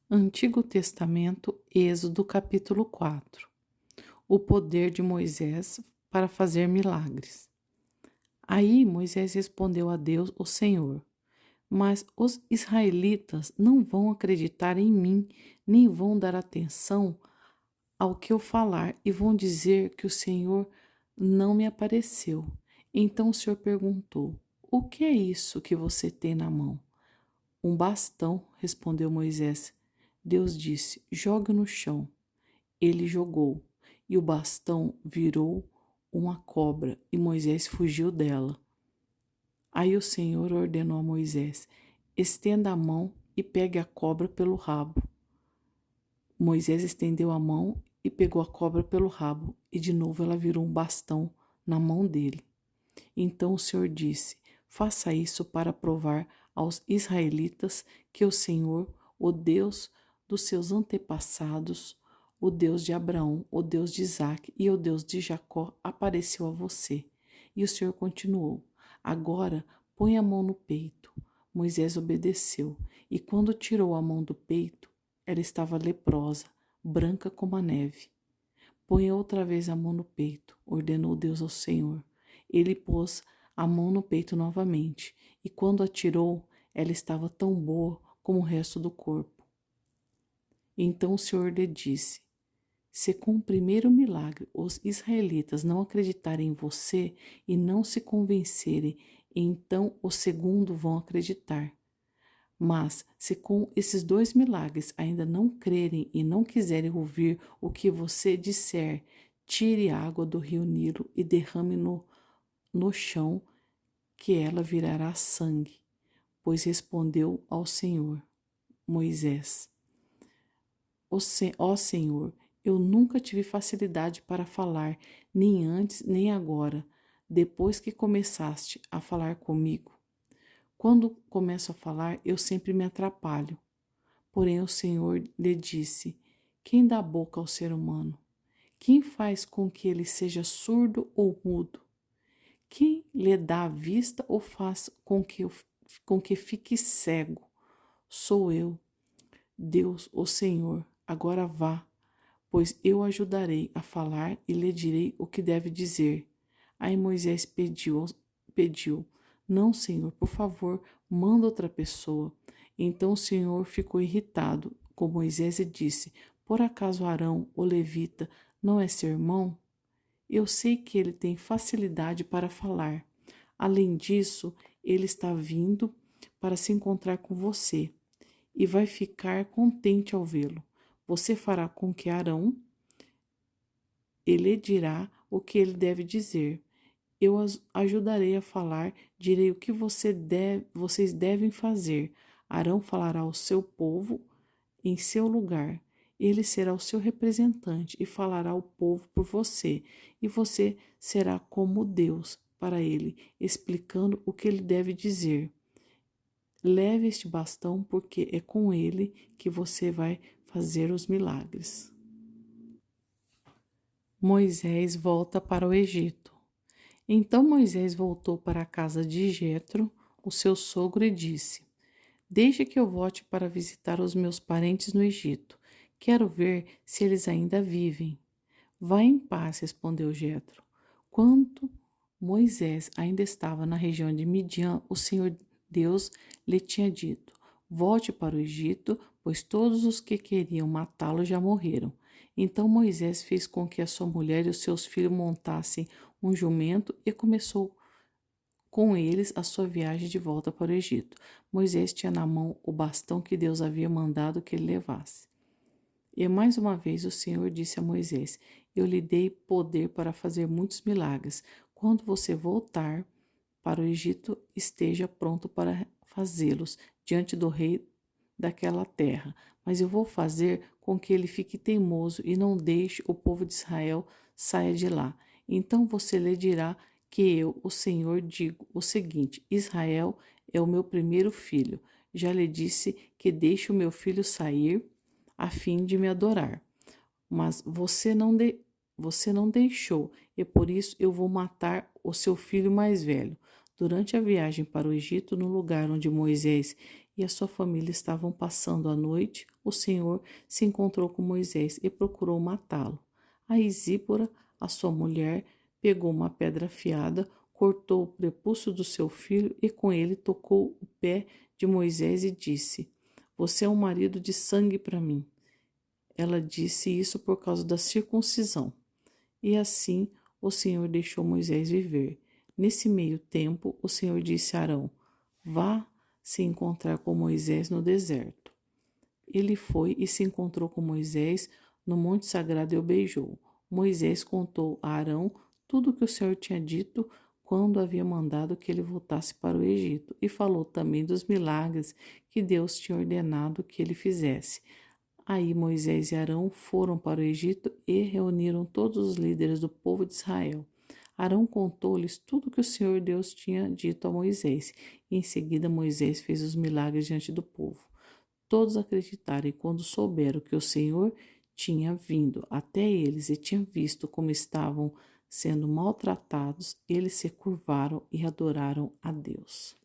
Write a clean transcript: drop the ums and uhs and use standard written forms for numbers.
Antigo Testamento, Êxodo capítulo 4. O poder de Moisés para fazer milagres. Aí Moisés respondeu a Deus, o Senhor: Mas os israelitas não vão acreditar em mim, nem vão dar atenção ao que eu falar e vão dizer que o Senhor não me apareceu. Então o Senhor perguntou: O que é isso que você tem na mão? Um bastão, respondeu Moisés. Deus disse: Jogue no chão. Ele jogou, e o bastão virou uma cobra, e Moisés fugiu dela. Aí o Senhor ordenou a Moisés: Estenda a mão e pegue a cobra pelo rabo. Moisés estendeu a mão e pegou a cobra pelo rabo, e de novo ela virou um bastão na mão dele. Então o Senhor disse: Faça isso para provar aos israelitas que o Senhor, o Deus dos seus antepassados, o Deus de Abraão, o Deus de Isaque e o Deus de Jacó, apareceu a você. E o Senhor continuou: Agora põe a mão no peito. Moisés obedeceu, e quando tirou a mão do peito, ela estava leprosa, branca como a neve. Põe outra vez a mão no peito, ordenou Deus ao Senhor. Ele pôs a mão no peito novamente, e quando a tirou, ela estava tão boa como o resto do corpo. Então o Senhor lhe disse: Se com o primeiro milagre os israelitas não acreditarem em você e não se convencerem, então o segundo vão acreditar. Mas, se com esses 2 milagres ainda não crerem e não quiserem ouvir o que você disser, tire água do rio Nilo e derrame no chão, que ela virará sangue. Pois respondeu ao Senhor, Moisés: Ó Senhor, eu nunca tive facilidade para falar, nem antes nem agora, depois que começaste a falar comigo. Quando começo a falar, eu sempre me atrapalho. Porém o Senhor lhe disse: Quem dá boca ao ser humano? Quem faz com que ele seja surdo ou mudo? Quem lhe dá a vista ou faz com que fique cego? Sou eu, Deus, o Senhor. Agora vá, pois eu ajudarei a falar e lhe direi o que deve dizer. Aí Moisés pediu: Não, Senhor, por favor, manda outra pessoa. Então o Senhor ficou irritado com Moisés e disse: Por acaso Arão, o levita, não é seu irmão? Eu sei que ele tem facilidade para falar. Além disso, ele está vindo para se encontrar com você e vai ficar contente ao vê-lo. Você fará com que Arão, ele dirá o que ele deve dizer. Eu as ajudarei a falar, direi o que vocês devem fazer. Arão falará ao seu povo em seu lugar. Ele será o seu representante e falará ao povo por você. E você será como Deus para ele, explicando o que ele deve dizer. Leve este bastão, porque é com ele que você vai fazer os milagres. Moisés volta para o Egito. Então Moisés voltou para a casa de Jetro, o seu sogro, e disse: Deixe que eu volte para visitar os meus parentes no Egito. Quero ver se eles ainda vivem. Vá em paz, respondeu Jetro. Quando Moisés ainda estava na região de Midian, o Senhor Deus lhe tinha dito: Volte para o Egito, pois todos os que queriam matá-lo já morreram. Então Moisés fez com que a sua mulher e os seus filhos montassem um jumento e começou com eles a sua viagem de volta para o Egito. Moisés tinha na mão o bastão que Deus havia mandado que ele levasse. E mais uma vez o Senhor disse a Moisés: Eu lhe dei poder para fazer muitos milagres. Quando você voltar para o Egito, esteja pronto para fazê-los diante do rei daquela terra. Mas eu vou fazer com que ele fique teimoso e não deixe o povo de Israel saia de lá. Então você lhe dirá que eu, o Senhor, digo o seguinte: Israel é o meu primeiro filho. Já lhe disse que deixe o meu filho sair a fim de me adorar. Mas você não deixou, e por isso eu vou matar o seu filho mais velho. Durante a viagem para o Egito, no lugar onde Moisés e a sua família estavam passando a noite, o Senhor se encontrou com Moisés e procurou matá-lo. Aí Zípora, a sua mulher, pegou uma pedra afiada, cortou o prepúcio do seu filho e com ele tocou o pé de Moisés e disse: Você é um marido de sangue para mim. Ela disse isso por causa da circuncisão. E assim o Senhor deixou Moisés viver. Nesse meio tempo, o Senhor disse a Arão: Vá se encontrar com Moisés no deserto. Ele foi e se encontrou com Moisés no monte sagrado e o beijou. Moisés contou a Arão tudo o que o Senhor tinha dito quando havia mandado que ele voltasse para o Egito, e falou também dos milagres que Deus tinha ordenado que ele fizesse. Aí Moisés e Arão foram para o Egito e reuniram todos os líderes do povo de Israel. Arão contou-lhes tudo que o Senhor Deus tinha dito a Moisés, e em seguida Moisés fez os milagres diante do povo. Todos acreditaram, e quando souberam que o Senhor tinha vindo até eles e tinha visto como estavam sendo maltratados, eles se curvaram e adoraram a Deus.